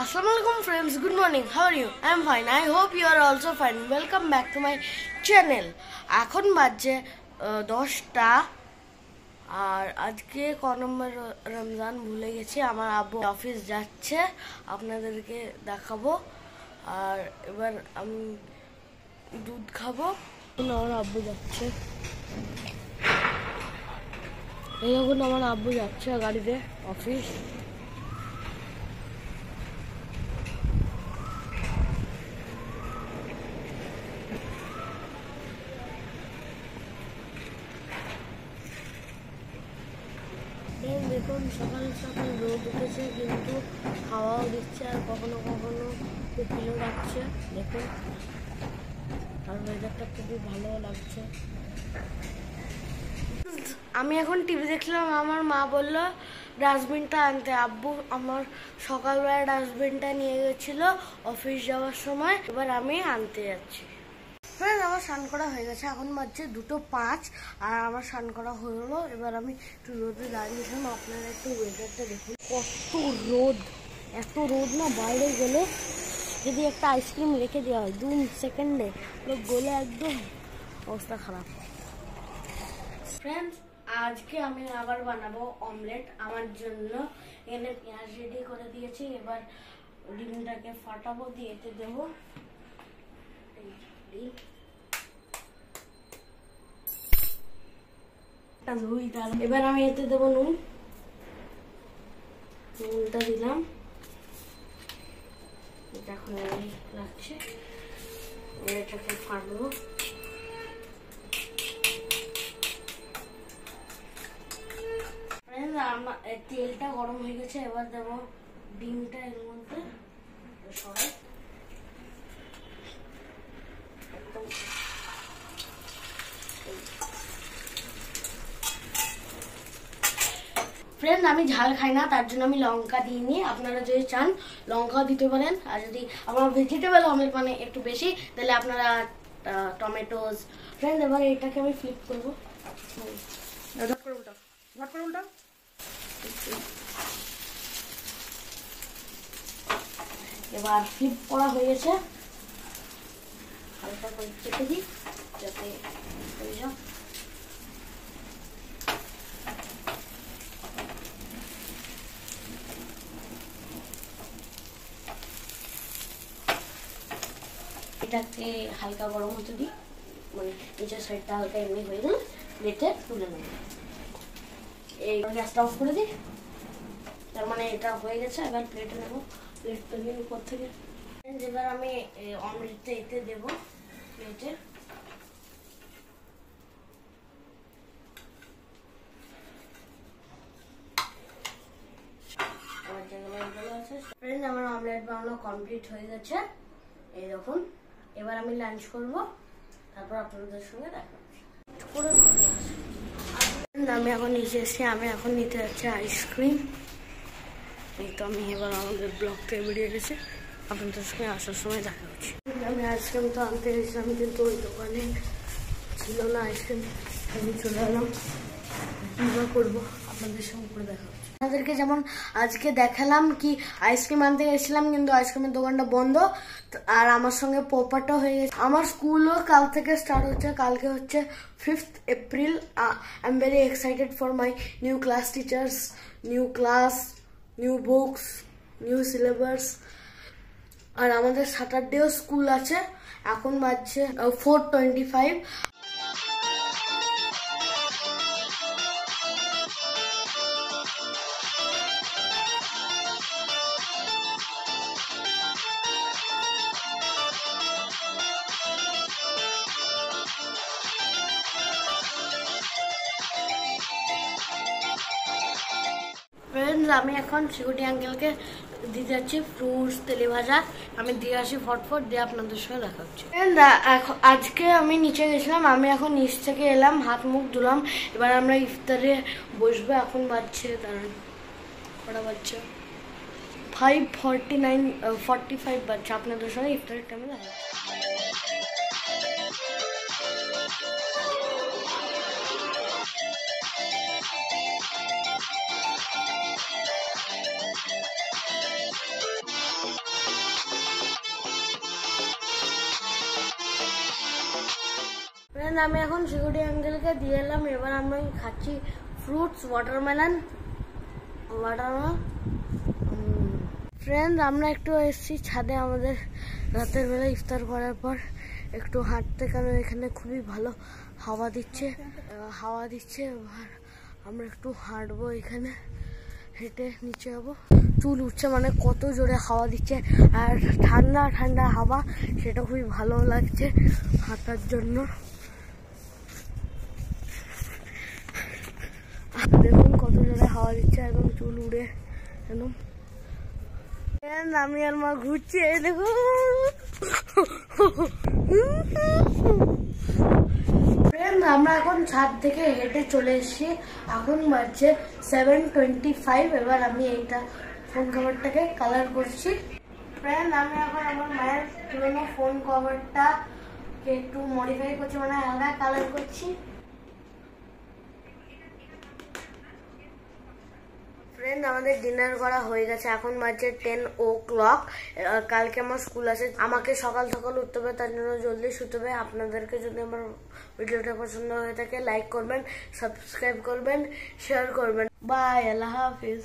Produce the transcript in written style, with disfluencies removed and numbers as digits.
Assalamualaikum friends, good morning. How are you? I am fine. I hope you are also fine. Welcome back to my channel. এখন বাজে 10টা আর আজকে ক নম্বর রমজান ভুলে গেছি। আমার আব্বু অফিস যাচ্ছে, আপনাদেরকে দেখাবো। আর এবার আমি দুধ খাবো। আমার আব্বু যাচ্ছে, এই এখন আমার আব্বু যাচ্ছে গাড়িতে অফিস। দেখুন সকাল সকাল রোদ উঠেছে, কিন্তু হাওয়াও দিচ্ছে আর কখনো কখনো কুপিও লাগছে। দেখুন আর ওয়েদারটা খুবই ভালো লাগছে। আমি এখন টিভি দেখলাম, আমার মা বলল ডাস্টবিনটা আনতে। আব্বু আমার সকালবেলা ডাস্টবিনটা নিয়ে গেছিল অফিস যাওয়ার সময়, এবার আমি আনতে যাচ্ছি। আমার স্নান করা হয়ে গেছে, এখন বাজছে 2:05 আর আমার স্নান করা হলো। এবার আমি একটু রোদে দাঁড়িয়েছিলাম, আপনারা একটু ওয়েদারটা দেখুন। কত রোদ, এত রোদ না, বাইরে গেলে যদি একটা আইসক্রিম রেখে দেওয়া হয় 2 সেকেন্ডে গলে একদম অবস্থা খারাপ। ফ্রেন্ডস, আজকে আমি আবার বানাবো অমলেট। আমার জন্য এখানে পেঁয়াজ রেডি করে দিয়েছি, এবার ডিমটাকে ফাটাবো, দিয়ে দেবো এবার আমি এতে দেবো নুনটা দিলাম। এটা এখন লাগছে, এটাকে ফাটবো। তেলটা গরম হয়ে গেছে, এবার দেবো ডিমটা এর মধ্যে সবাই একদম। ফ্রেন্ড, আমি ঝাল খাই না, তার জন্য আমি লঙ্কা দিইনি। আপনারা যদি চান লঙ্কাও দিতে পারেন, আর যদি আমার ভেজিটেবল অমলেট মানে একটু বেশি, তাহলে আপনারা টমেটোস। ফ্রেন্ড, এবার এটাকে আমি ফ্লিপ করবো। এবার ফ্লিপ করা হয়ে গেছে, হালকা করে চেপে দিই যাতে হয়ে যাও। এটাকে হালকা গরম হতে দিই, মানে নিচের সাইডটা হালকা এমনি হয়ে গেলে প্লেটে তুলে নেব। এই গ্যাসটা অফ করে দিই, তার মানে এটা হয়ে গেছে। এবার প্লেটে নেবো, প্লেটটা নিয়ে উপর থেকে। এবার আমি অমলেটটা এতে দেবো প্লেটে। ফ্রেন্ড, আমার অমলেট বানানো কমপ্লিট হয়ে গেছে, এই দেখুন। এবার আমি লাঞ্চ করব, তারপর আপনাদের সঙ্গে দেখা হচ্ছে। আমি এখন নিচে এসেছি, আমি এখন নিতে যাচ্ছি আইসক্রিম। এই তো আমি এবার আমাদের ব্লগ থেকে বেরিয়ে গেছি, আপনাদের সঙ্গে আসার সময় দেখা হচ্ছে। আমি আইসক্রিম তো আনতে গেছিলাম, কিন্তু ওই দোকানে ছিল না আইসক্রিম। আমি চলে এলাম, কী বা করবো, আপনাদের সঙ্গে করে দেখা হচ্ছে। আপনাদেরকে যেমন আজকে দেখালাম কি আইসক্রিম আনতে গেছিলাম, কিন্তু আইসক্রিমের দোকানটা বন্ধ। আর আমার সঙ্গে পোপাটা হয়ে গেছে। আমার স্কুলও কাল থেকে স্টার্ট হচ্ছে, কালকে হচ্ছে 5th April। I am very excited for my new class teachers, new class, new books, new syllabus. আর আমাদের স্যাটারডেও স্কুল আছে। এখন বাজছে 4:25। ফ্রেন্ডস, আমি এখন সিকিউরিটি আঙ্কেলকে দিতে যাচ্ছি ফ্রুটস, তেলে ভাজা। আমি দিয়ে আসি ফটফট, দিয়ে আপনাদের সঙ্গে দেখা হচ্ছে। আজকে আমি নিচে গেছিলাম, আমি এখন নিচ থেকে এলাম, হাত মুখ ধুলাম। এবার আমরা ইফতারে বসবো। এখন বাজছে, দাঁড়ান কটা বাজছে, 5:45 বাজছে। আপনাদের সঙ্গে ইফতারের টাইমে দেখা হচ্ছে। আমি এখন সিকিউরিটি আঙ্কেলকে দিয়ে এলাম। এবার আমি খাচ্ছি ফ্রুটস, ওয়াটারমেলন। ফ্রেন্ড, আমরা একটু এসেছি ছাদে আমাদের রাতের বেলা ইফতার করার পর একটু হাঁটতে, কারণ এখানে খুবই ভালো হাওয়া দিচ্ছে। এবার আমরা একটু হাঁটবো, এখানে হেঁটে নিচে যাবো। চুল উঠছে, মানে কত জোরে হাওয়া দিচ্ছে আর ঠান্ডা ঠান্ডা হাওয়া, সেটা খুবই ভালো লাগছে হাঁটার জন্য। দেখুন কত জোরে হাওয়া দিচ্ছে, একদম চুল উড়ে একদম। আমি আর মা ঘুরছি, দেখুন। আমরা এখন ছাদ থেকে হেঁটে চলে এসেছি। এখন বাজছে 7:25। এবার আমি এইটা ফোন কভারটাকে কালার করছি। ফ্রেন্ড, আমি এখন আমার মায়ের পুরোনো ফোন কভারটাকে একটু মডিফাই করছি, মানে হালকা কালার করছি। ফ্রেন্ড, আমাদের ডিনার করা হয়ে গেছে, এখন বাজছে 10 o'clock। কালকে আমার স্কুল আছে, আমাকে সকাল সকাল উঠতে হবে, তার জন্য জলদি শুতে হবে। আপনাদেরকে যদি আমার ভিডিওটা পছন্দ হয়ে থাকে লাইক করবেন, সাবস্ক্রাইব করবেন, শেয়ার করবেন। বাই, আল্লাহ হাফিজ।